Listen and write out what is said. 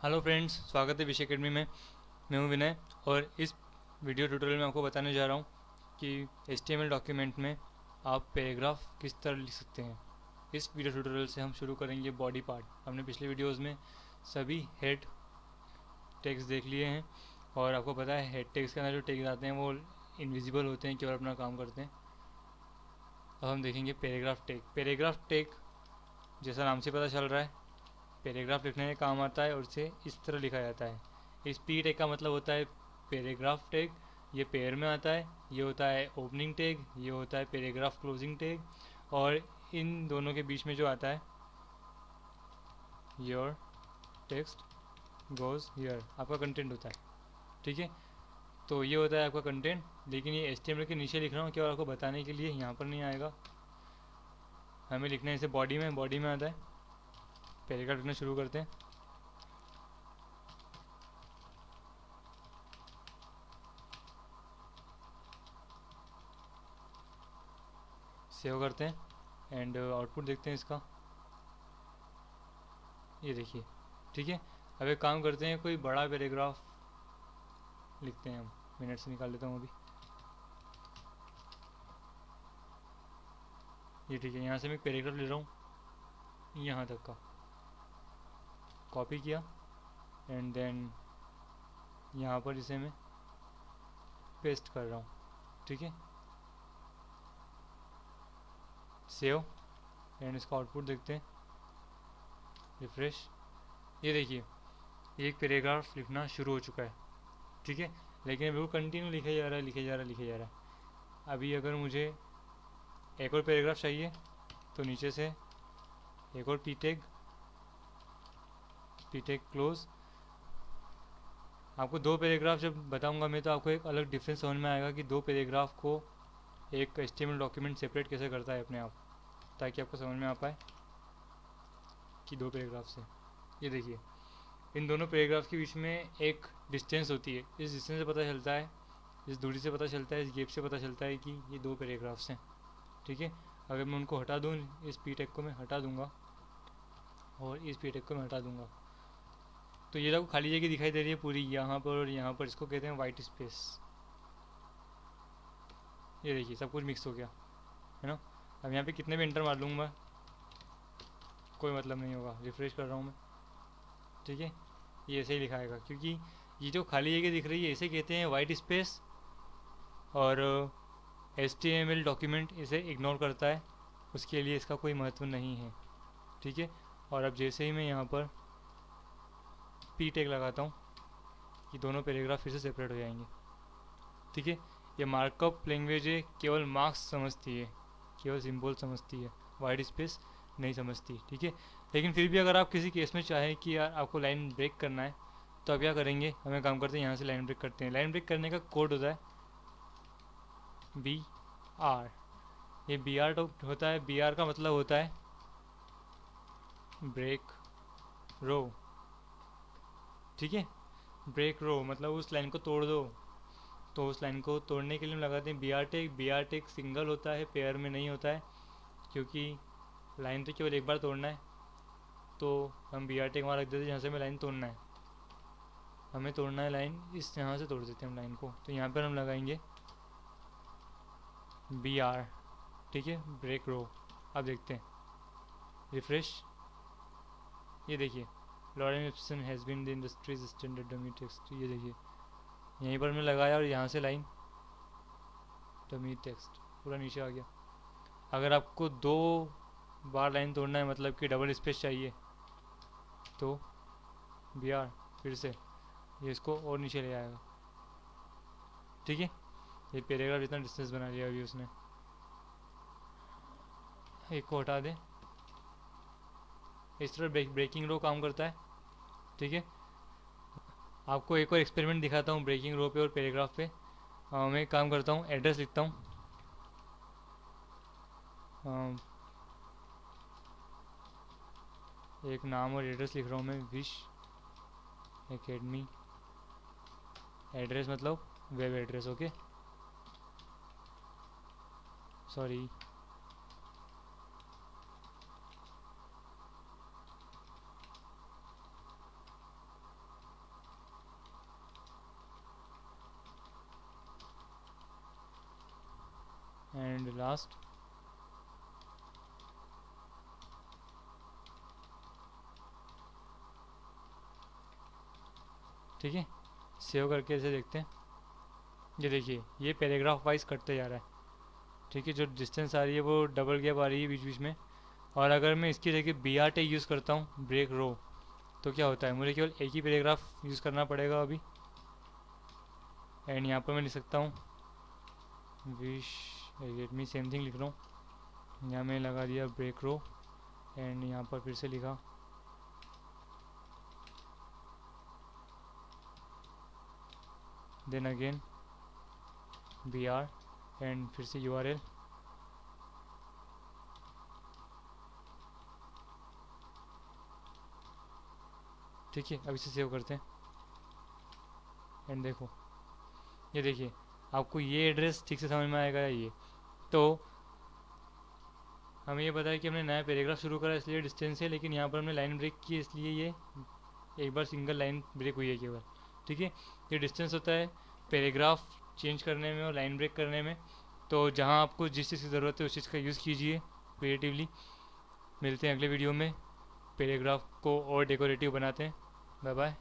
Hello friends, स्वागत है विषय अकेडमी में। मैं हूं विनय और इस वीडियो ट्यूटोरियल में आपको बताने जा रहा हूं कि HTML डॉक्यूमेंट में आप पैराग्राफ किस तरह लिख सकते हैं। इस वीडियो ट्यूटोरियल से हम शुरू करेंगे बॉडी पार्ट। हमने पिछले वीडियोस में सभी हेड टैग्स देख लिए हैं और आपको पता है हेड टैग्स के अंदर जो टैग्स आते हैं वो इनविजिबल होते हैं, केवल अपना काम करते हैं। अब हम देखेंगे पैराग्राफ टैग। पैराग्राफ टैग जैसा नाम से पता चल रहा है पैराग्राफ लिखने में काम आता है और इसे इस तरह लिखा जाता है। इस पी टैग का मतलब होता है पैराग्राफ टैग, ये पेयर में आता है। ये होता है ओपनिंग टैग, ये होता है पैराग्राफ क्लोजिंग टैग। और इन दोनों के बीच में जो आता है योर टेक्स्ट गोज हियर, आपका कंटेंट होता है। ठीक है, तो ये होता है आपका कंटेंट। लेकिन ये HTML के नीचे लिख रहा हूँ केवल आपको बताने के लिए, यहाँ पर नहीं आएगा। हमें लिखना है इसे बॉडी में आता है। पैराग्राफ लिखना शुरू करते हैं। सेव करते हैं एंड आउटपुट देखते हैं इसका। ये देखिए, ठीक है। अब एक काम करते हैं, कोई बड़ा पैराग्राफ लिखते हैं हम। मिनट से निकाल लेता हूँ अभी। ये ठीक है, यहाँ से मैं एक पैराग्राफ ले रहा हूँ यहाँ तक का, कॉपी किया एंड देन यहाँ पर इसे मैं पेस्ट कर रहा हूँ। ठीक है, सेव एंड इसका आउटपुट देखते हैं। रिफ्रेश। ये देखिए, एक पैराग्राफ लिखना शुरू हो चुका है। ठीक है, लेकिन बिल्कुल कंटिन्यू लिखे जा रहा है, लिखे जा रहा है, लिखे जा रहा है। अभी अगर मुझे एक और पैराग्राफ चाहिए तो नीचे से एक और पी टैग क्लोज। आपको दो पैराग्राफ जब बताऊंगा मैं तो आपको एक अलग डिफरेंस समझ में आएगा कि दो पैराग्राफ को एक HTML डॉक्यूमेंट सेपरेट कैसे करता है अपने आप, ताकि आपको समझ में आ पाए कि दो पैराग्राफ से। ये देखिए, इन दोनों पैराग्राफ के बीच में एक डिस्टेंस होती है। इस डिस्टेंस से पता चलता है, इस दूरी से पता चलता है, इस गैप से पता चलता है कि ये दो पैराग्राफ्स हैं। ठीक है, अगर मैं उनको हटा दूँ, इस पी टैग को मैं हटा दूंगा और इस पी टैग को मैं हटा दूंगा, तो ये आपको खाली जगह दिखाई दे रही है पूरी यहाँ पर और यहाँ पर। इसको कहते हैं वाइट स्पेस। ये देखिए, सब कुछ मिक्स हो गया है ना। अब यहाँ पे कितने भी इंटर मार लूँगा मैं, कोई मतलब नहीं होगा। रिफ्रेश कर रहा हूँ मैं। ठीक है, ये ऐसे ही लिखाएगा, क्योंकि ये जो खाली जगह दिख रही है इसे कहते हैं वाइट स्पेस। और HTML डॉक्यूमेंट इसे इग्नोर करता है, उसके लिए इसका कोई महत्व नहीं है। ठीक है, और अब जैसे ही मैं यहाँ पर पी टैग लगाता हूँ, ये दोनों पैराग्राफ फिर से सेपरेट हो जाएंगे। ठीक है, ये मार्कअप लैंग्वेज है, केवल मार्क्स समझती है, केवल सिंबल समझती है, वाइट स्पेस नहीं समझती। ठीक है, लेकिन फिर भी अगर आप किसी केस में चाहें कि यार आपको लाइन ब्रेक करना है तो आप क्या करेंगे, हमें काम करते हैं यहाँ से लाइन ब्रेक करते हैं। लाइन ब्रेक करने का कोड होता है BR। ये BR होता है, BR का मतलब होता है ब्रेक रो। ठीक है, ब्रेक रो मतलब उस लाइन को तोड़ दो। तो उस लाइन को तोड़ने के लिए हम लगाते हैं BR tag. BR tag single होता है, पेयर में नहीं होता है, क्योंकि लाइन तो केवल एक बार तोड़ना है। तो हम BR टैग वहाँ रख देते हैं जहाँ से हमें लाइन तोड़ना है। हमें तोड़ना है लाइन, इस यहाँ से तोड़ देते हैं हम लाइन को, तो यहाँ पर हम लगाएंगे BR। ठीक है, ब्रेक रो। अब देखते हैं, रिफ्रेश। ये देखिए, lorem ipsum has been the industry's standard dummy text. ये देखिए, यहीं पर मैं लगाया और यहाँ से लाइन डमी टेक्स्ट पूरा नीचे आ गया। अगर आपको दो बार लाइन तोड़ना है, मतलब कि डबल स्पेस चाहिए, तो BR फिर से ये इसको और नीचे ले आएगा। ठीक है, ये पैराग्राफ इतना डिस्टेंस बना लिया अभी उसने। एक को हटा दें। इस तरह ब्रेकिंग रो काम करता है। ठीक है, आपको एक और एक्सपेरिमेंट दिखाता हूँ ब्रेकिंग रो पे और पैराग्राफ पे। मैं एक काम करता हूँ, एड्रेस लिखता हूँ। एक नाम और एड्रेस लिख रहा हूँ मैं, विश एकेडमी। एड्रेस मतलब web address. Okay, sorry. And last. ठीक है, सेव करके ऐसे देखते हैं। ये देखिए ये पैराग्राफ वाइज कटते जा रहा है। ठीक है, जो डिस्टेंस आ रही है वो डबल गैप आ रही है बीच बीच में। और अगर मैं इसकी जगह बी आर टे यूज़ करता हूँ, ब्रेक रो, तो क्या होता है, मुझे केवल एक ही पैराग्राफ यूज़ करना पड़ेगा अभी। एंड यहाँ पर मैं लिख सकता हूँ wish get me, same thing लिख रहा हूँ। यहाँ मैंने लगा दिया ब्रेक रो एंड यहाँ पर फिर से लिखा then again B R and फिर से यू आर एल। ठीक है, अब इसे सेव करते हैं एंड देखो, ये देखिए आपको ये एड्रेस ठीक से समझ में आएगा ये। तो हमें ये पता है कि हमने नया पैराग्राफ शुरू करा इसलिए डिस्टेंस है, लेकिन यहाँ पर हमने लाइन ब्रेक की इसलिए ये एक बार सिंगल लाइन ब्रेक हुई है केवल। ठीक है, ये डिस्टेंस होता है पैराग्राफ चेंज करने में और लाइन ब्रेक करने में। तो जहाँ आपको जिस चीज़ की ज़रूरत है उस चीज़ का यूज़ कीजिए क्रिएटिवली। मिलते हैं अगले वीडियो में, पैराग्राफ को और डेकोरेटिव बनाते हैं। Bye bye.